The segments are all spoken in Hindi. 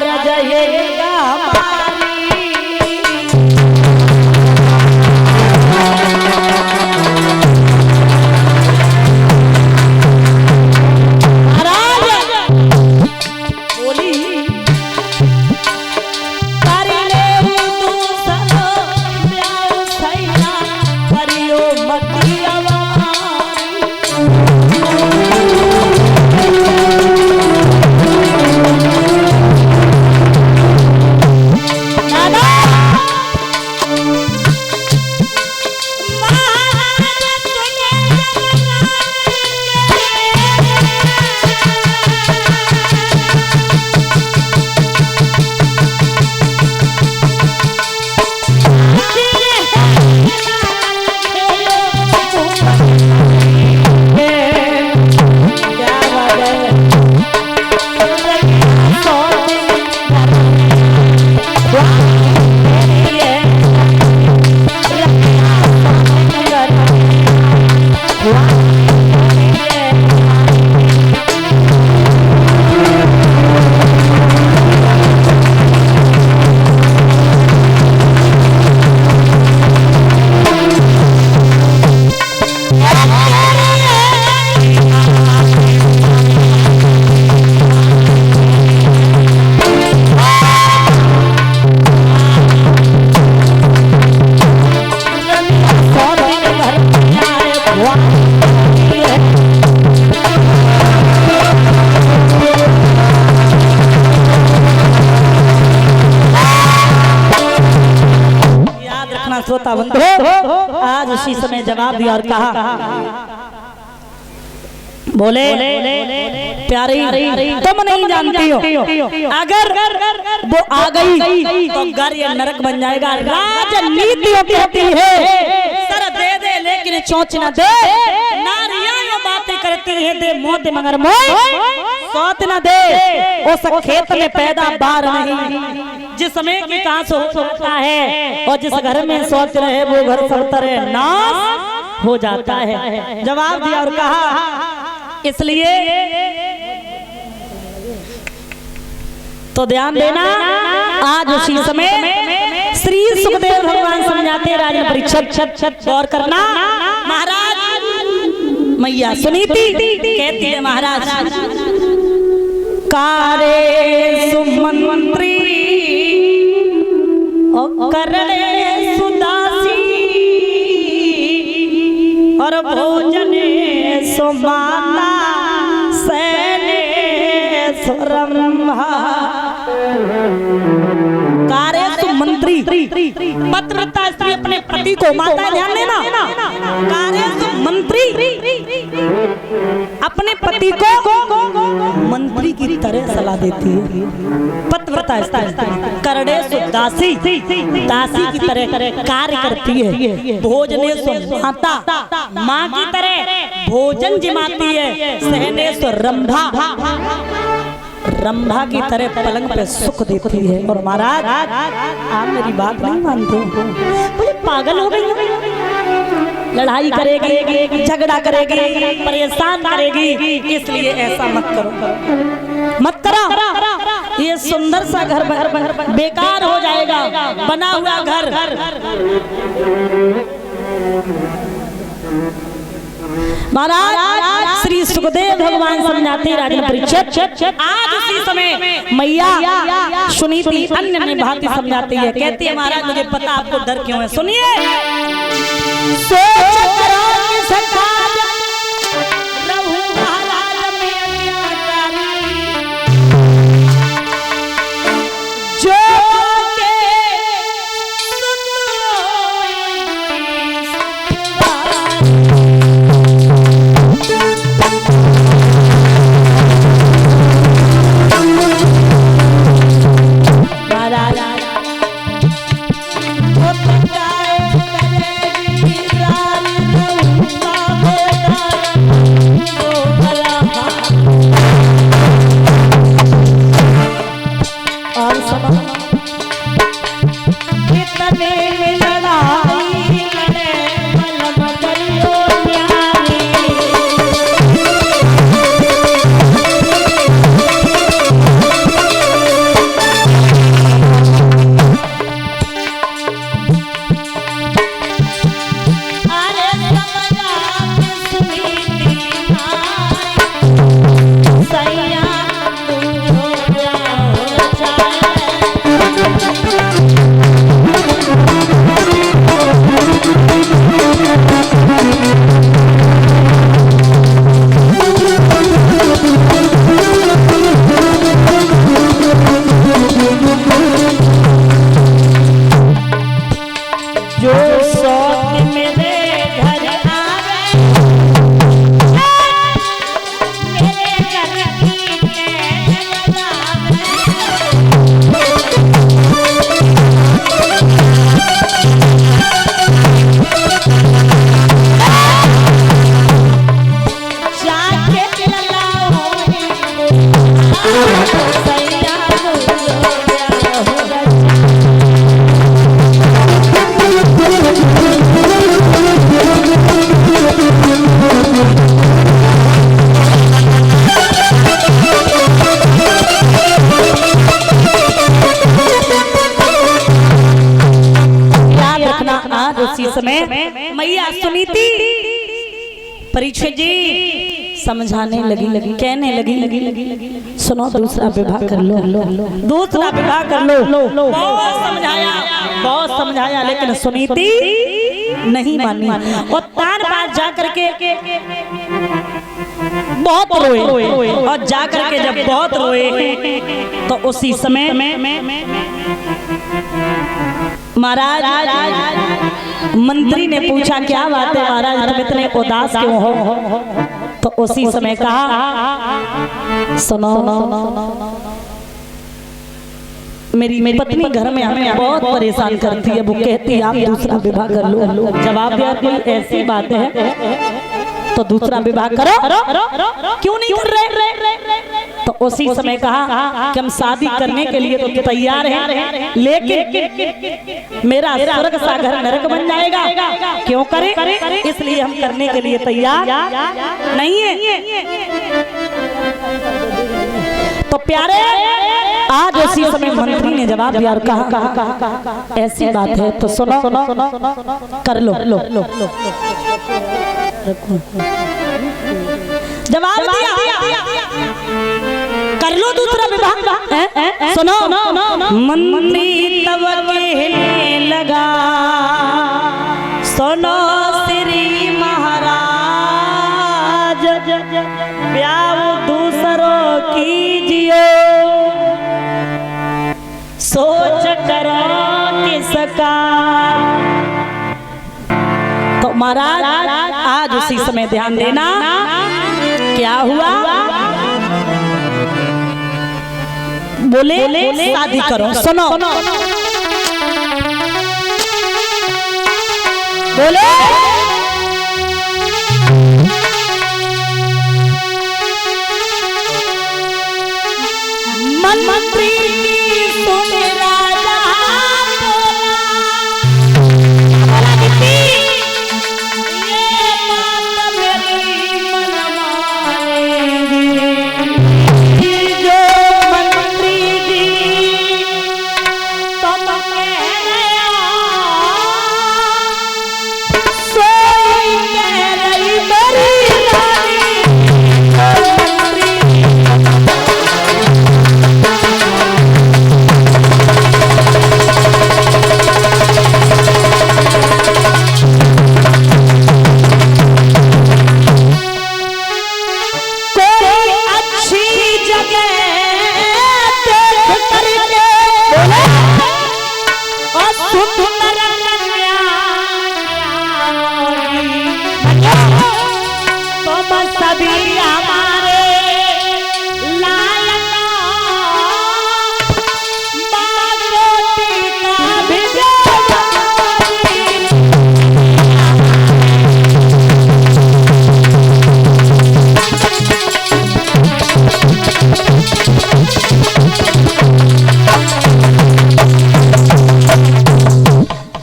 अरज ये श्रोता बंधु आज उसी समय जवाब दिया और कहा बोले प्यारी तुम नहीं जानती हो अगर वो आ गई तो घर या नरक बन जाएगा। राजनीति कहती है सर दे दे लेकिन चोंच न दे, नारियां बातें करती है दे मोह मगर मोह सौत न दे। उस खेत में पैदा बार नहीं जिस समय की कहां से हो सकता है, और जिस घर में सोच रहे वो घर सब तरह नाश हो जाता है। जवाब दिया और कहा इसलिए तो ध्यान देना आज उसी समय श्री सुखदेव भगवान समझाते राजा परीक्षित गौर करना। महाराज मैया सुनीति कहती है महाराज कारे सुमंत्री करणे सुदासी और भोजने सुमाता सैने सुरम्भा। कार्य सुमंत्री पतिव्रता स्त्री अपने पति को, माता ध्यान देना, कार्य सुमंत्री अपने पति को मंत्री की तरह सलाह देती है। पतिव्रता स्त्री करणे सुदासी दासी की तरह कार्य करती है। भोजने सुमाता माँ की तरह भोजन जिमाती है। सहने रंभा रंभा की तरह पलंग पे सुख देती है। और महाराज आप मेरी बात नहीं मानते, बोले पागल हो गई, लड़ाई करेगी, झगड़ा करेगी, परेशान करेगी, इसलिए ऐसा मत करो, मत करो। ये सुंदर सा घर बेकार हो जाएगा, बना हुआ घर। महाराज श्री सुखदेव भगवान समझाते राजा परीक्षित आज उसी समय मैया सुनीति अन्य भांति समझाती है। कहती है महाराज मुझे पता आपको डर क्यों है, सुनिए। समय मैया सुनीति परीक्षित जी समझाने लगी कहने लगी सुनो दूसरा विवाह कर लो दूसरा विवाह कर लो। बहुत समझाया लेकिन सुनीति नहीं मानी और तान पास जा करके बहुत रोए और जा करके जब बहुत रोए तो उसी समय महाराज मंत्री ने पूछा क्या बात है महाराज तुम इतने उदास क्यों हो? तो उसी समय कहा सुनो मेरी पत्नी घर में हमें बहुत परेशान करती है, वो कहती है आप दूसरा विवाह कर लो। जवाब दिया कोई ऐसी बात है तो दूसरा विवाह करो क्यों नहीं कर रहे? तो उसी समय कहा कि हम शादी करने के लिए तो तैयार हैं लेकिन मेरा स्वर्ग सा घर नरक बन जाएगा, क्यों करें? इसलिए हम करने के लिए तैयार नहीं है। तो प्यारे आज उसी समय मंत्री ने जवाब दिया और कहा ऐसी बात है तो सुनो कर लो। जवाब दिया कर लो दूसरा विवाह। सुनो मंत्री तब कहने लगा सुनो श्री महाराज ब्याह दूसरों कीजिए सोच करो किसका। तो महाराज आज उसी समय ध्यान देना क्या हुआ? बोले शादी करो। सुनो बोले मंत्री सुने राजा बोला दीदी ये बात मेरी मन मानेगी जो मंत्री जी तुम सोई कह रही मेरी रानी मंत्री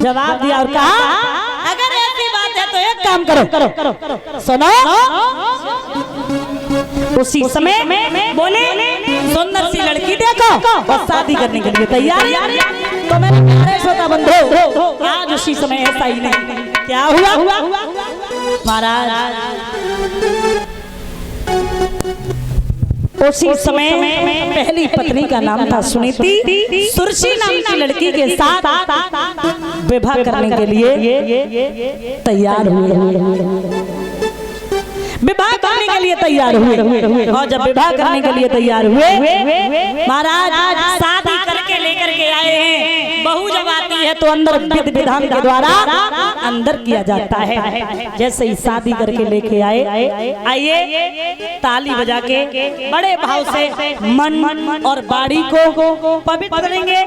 जवाब दिया और कहा अगर ऐसी बात है तो एक काम करो सुनो। उसी समय बोले सुंदर सी लड़की देखो और शादी करने के लिए तैयार। तो मेरे प्यारे श्रोता बंधु आज उसी समय ऐसा ही नहीं क्या हुआ महाराज उसी समय पहली पत्नी का नाम था सुनीति सुरसी नाम की लड़की के साथ विवाह करने के लिए तैयार हुए। विवाह करने के लिए तैयार हुए और जब विवाह करने के लिए तैयार हुए महाराज शादी करके लेकर के आए हैं। बहू जब आती है तो अंदर विधि विधान के द्वारा अंदर किया जाता है। जैसे ही शादी करके लेके आइए ताली बजा के बड़े भाव से मन और बाड़ी को पवित्र करेंगे।